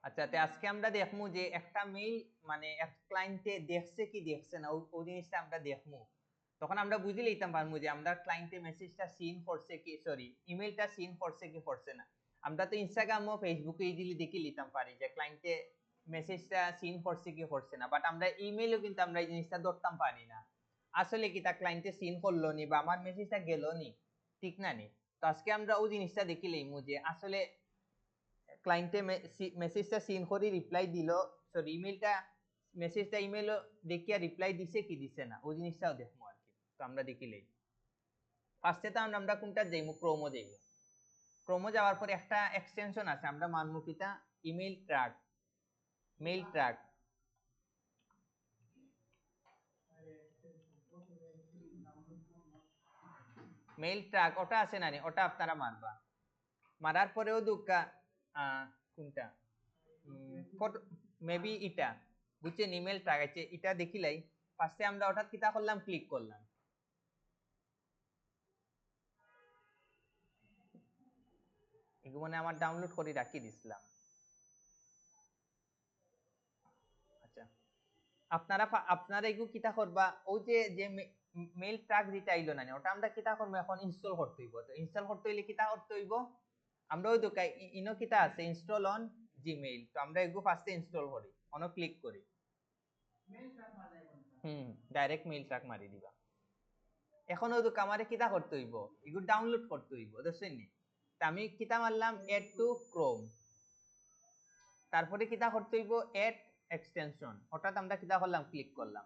আচ্ছা, তে আজকে আমরা দেখমু যে একটা মেইল মানে এক ক্লায়েন্টে দেখছে কি দেখছে না ওই জিনিসটা আমরা দেখমু। তখন আমরা বুঝে লইতাম পারমু যে আমরা ক্লায়েন্টে মেসেজটা সিন করছে কি, সরি ইমেইলটা সিন করছে কি করছে না। আমরা তো ইনস্টাগ্রাম ও ফেসবুকে ইজিলি দেখে লিতাম পারি যে ক্লায়েন্টে মেসেজটা সিন করছে কি করছে না, বাট আমরা ইমেইলও কিন্তু আমরা এই জিনিসটা ধরতাম পারি না আসলে কি তা ক্লায়েন্টে সিন করলো নি বা আমার মেসেজটা গেল নি, ঠিক না নি। তো আজকে আমরা ওই জিনিসটা দেখে লইমু যে আসলে ক্লায়েন্টে মেসেজটা সিন করে রিপ্লাই দিল, সরি ইমেলটা মেসেজটা ইমেলও দেখিয়া রিপ্লাই দিছে কি দিছে না ওই জিনিসটাও দেখবো আর কি। তো আমরা দেখিলেই ফার্স্টে তো আমরা কোনটা যাইমু, ক্রোমো যাইমু। ক্রোমো যাওয়ার পরে একটা এক্সটেনশন আছে, আমরা মানমু কিটা email track, mail track. Mail track ওটা আছে না, ওটা আপনারা মারবা। মারার পরেও দুকা কোনটা ফটো মেবি এটা বুঝছেন, ইমেল ট্র্যাক আছে এটা দেখিলাই। ফার্স্টে আমরা ওটা কিতা করলাম, ক্লিক করলাম। এগুলো মানে আমার ডাউনলোড করে রাখি দিছিলাম। আচ্ছা, আপনারা এগুলো কিতা করবা, ওই যে মেইল ট্র্যাক যেটা আইলো না ওটা আমরা কিতা করবো এখন ইনস্টল করতে হইব। তো ইনস্টল করতে হইলে কিতা করতে হইব, আমরা ওই দোকাই ইনো কিতা আছে ইনস্টল অন জিমেইল। তো আমরা এগুলো ফার্স্টে ইনস্টল করি, অনো ক্লিক করি। ডাইরেক্ট মেইল ট্র্যাক মারি দিবা। এখন ওই দোকা আমারে কিতা করতে হইব, এগুলো ডাউনলোড করতে হইব, দেখছেন নি। তা আমি কিতা মারলাম এড টু ক্রোম, তারপরে কিতা করতে হইব এড এক্সটেনশন, ওটাতে আমরা কিতা করলাম ক্লিক করলাম।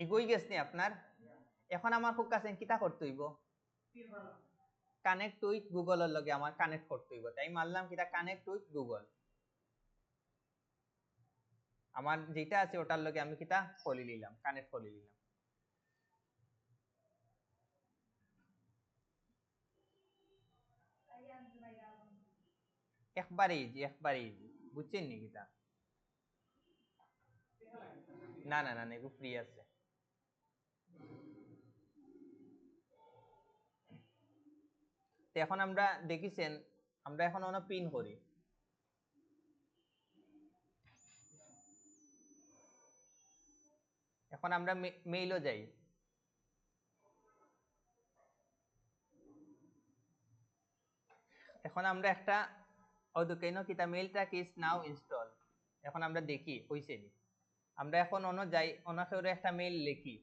এগোই গেছে আপনার। এখন আমার খুব কাছে কিতা করতে হইব, কানেক্ট উইথ গুগল এর লগে আমার কানেক্ট করতে হইব। তাই মারলাম কিতা কানেক্ট উইথ গুগল, আমার যেটা আছে ওটার লগে আমি কিতা খুলে নিলাম, কানেক্ট করে নিলাম। একবারে ইজি, একবারে ইজি, বুঝছেন নি কিতা। না না না এগু ফ্রি আছে। তো এখন আমরা দেখিছেন, আমরা এখন অন পিন করি। এখন আমরা মেইলও যাই। এখন আমরা একটা কেন কিতা mail track is now install. এখন আমরা দেখি হইছে নি। আমরা এখন অন্য যাই, অন্য কেউ একটা মেইল লিখি।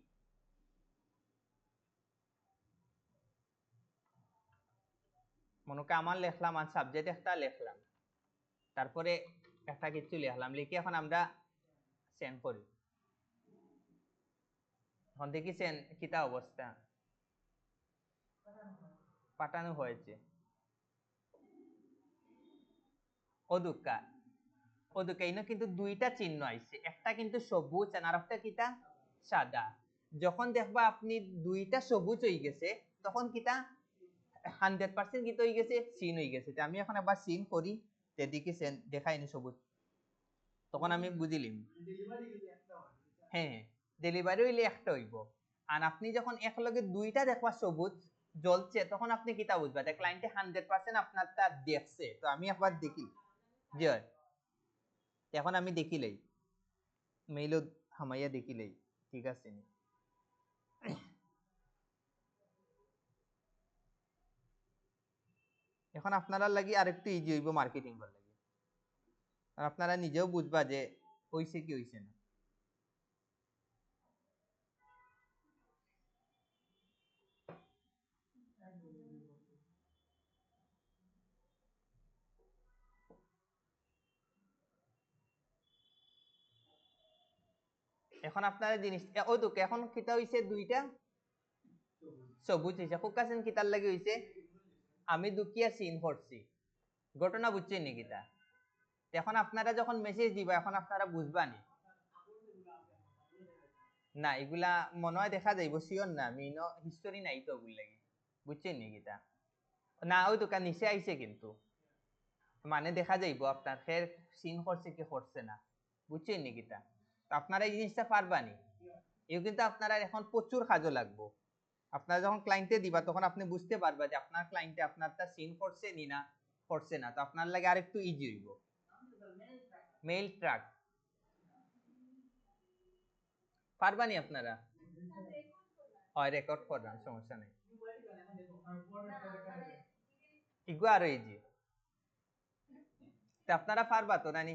মনে করি আমার লিখলাম আর সাবজেক্ট একটা লিখলাম, তারপরে একটা কিছু লিখলাম, লিখে এখন আমরা সেন্ড করি। এখন দেখিছেন কিতা অবস্থা, পাঠানো হয়েছে। অদুকা ওদুকা ইনো কিন্তু দুইটা চিহ্ন আইছে, একটা কিন্তু সবুজ আর একটা কিতা সাদা। যখন দেখবা আপনি দুইটা সবুজ হয়ে গেছে তখন কিতা 100% কিতা হয়ে গেছে, সিন হয়ে গেছে। আমি এখন আবার সিন করি, দেখিছেন দেখাইনি সবুজ, তখন আমি বুঝিলিম। হ্যাঁ, ডেলিভারি হইলে একটা হইব। আর আপনি যখন একলগে দুইটা দেখবা সবুজ জ্বলছে তখন আপনি কিতা বুঝবা যে ক্লায়েন্টে 100% আপনারটা দেখছে। তো আমি একবার দেখি যে এখন আমি দেখিলেই মেইলও হামাইয়া দেখিলেই ঠিক আছে নি। এখন আপনারা লাগি আরেকটু ইজি হইব মার্কেটিং করার লাগি, আর আপনারা নিজেও বুঝবা যে হইছে কি হইছে না। এখন আপনারা জিনিস ওই তো এখন কিতা হইছে, দুইটা সবুজ হইছে। খুব কাছেন কিতার লাগি হইছে, আমি দুকিয়া সিন করছি, ঘটনা বুঝছেন নি কিতা। এখন আপনারা যখন মেসেজ দিবা এখন আপনারা বুঝবা নি। না এগুলা মনে হয় দেখা যাইব, শিওর না আমি, হিস্টোরি নাই তো ওগুলো লাগি, বুঝছেন নি কিতা। না ওই দোকান নিচে আইছে কিন্তু, মানে দেখা যাইব আপনার ফের সিন করছে কি করছে না, বুঝছেন নি কিতা। আপনারা এই জিনিসটা পারবানি, এও কিন্তু আপনারা এখন প্রচুর কাজও লাগবো। আপনারা যখন ক্লায়েন্টে দিবা তখন আপনি বুঝতে পারবা যে আপনার ক্লায়েন্টে আপনারটা সিন করছে নি না করছে না, তো আপনার লাগে আরেকটু ইজি হইব। মেইল ট্র্যাক পারবানি আপনারা? হয় রেকর্ড করলাম, সমস্যা নেই, ইগো আরো ইজি। তা আপনারা পারবা তো নানি?